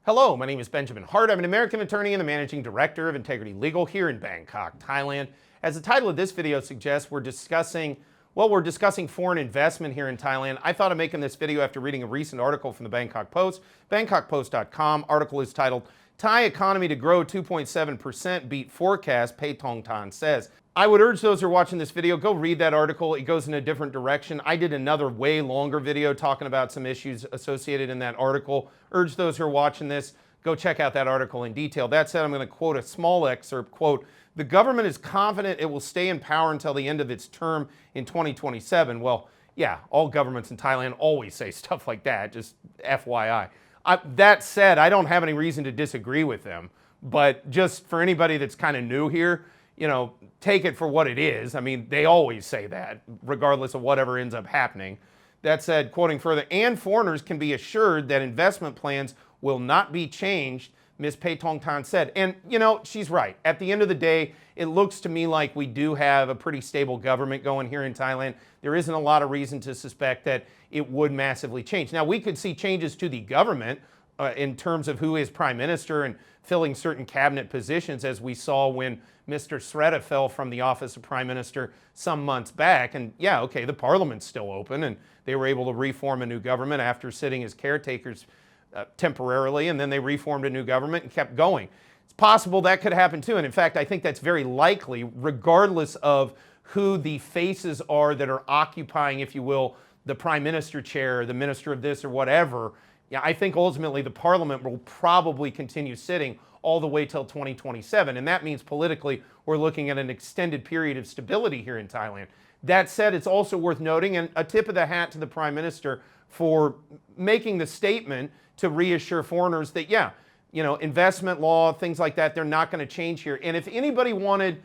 Hello, my name is Benjamin Hart. I'm an American attorney and the managing director of Integrity Legal here in Bangkok, Thailand. As the title of this video suggests, we're discussing foreign investment here in Thailand. I thought of making this video after reading a recent article from the Bangkok Post, bangkokpost.com. Article is titled, Thai economy to grow 2.7% beat forecast, Paetong Tan says. I would urge those who are watching this video, go read that article. It goes in a different direction. I did another way longer video talking about some issues associated in that article. Urge those who are watching this, go check out that article in detail. That said, I'm going to quote a small excerpt, quote, "The government is confident it will stay in power until the end of its term in 2027. Well, yeah, all governments in Thailand always say stuff like that, just FYI. That said, I don't have any reason to disagree with them, but just for anybody that's kind of new here, you know, take it for what it is. I mean, they always say that, regardless of whatever ends up happening. That said, quoting further, and foreigners can be assured that investment plans will not be changed, Ms. Paetong Tan said. And, you know, she's right. At the end of the day, it looks to me like we do have a pretty stable government going here in Thailand. There isn't a lot of reason to suspect that it would massively change. Now, we could see changes to the government in terms of who is prime minister and filling certain cabinet positions, as we saw when Mr. Sreta fell from the office of prime minister some months back. And yeah, okay, the parliament's still open, and they were able to reform a new government after sitting as caretakers temporarily, and then they reformed a new government and kept going. It's possible that could happen too, and in fact, I think that's very likely, regardless of who the faces are that are occupying, if you will, the prime minister chair, the minister of this or whatever. Yeah, I think ultimately the parliament will probably continue sitting all the way till 2027, and that means politically we're looking at an extended period of stability here in Thailand. That said, it's also worth noting, and a tip of the hat to the prime minister for making the statement to reassure foreigners that, yeah, you know, investment law, things like that, they're not going to change here. And if anybody wanted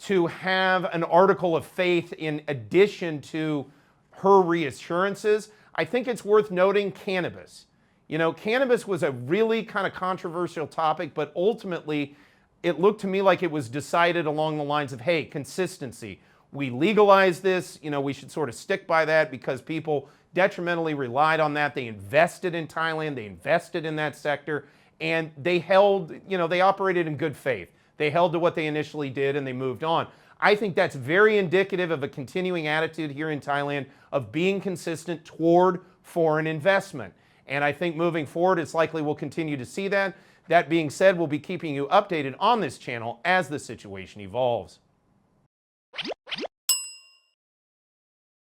to have an article of faith in addition to her reassurances, I think it's worth noting cannabis. You know, cannabis was a really kind of controversial topic, but ultimately it looked to me like it was decided along the lines of, hey, consistency. We legalized this, you know, we should sort of stick by that because people detrimentally relied on that. They invested in Thailand, they invested in that sector, and they held, you know, they operated in good faith. They held to what they initially did and they moved on. I think that's very indicative of a continuing attitude here in Thailand of being consistent toward foreign investment. And I think moving forward, it's likely we'll continue to see that. That being said, we'll be keeping you updated on this channel as the situation evolves.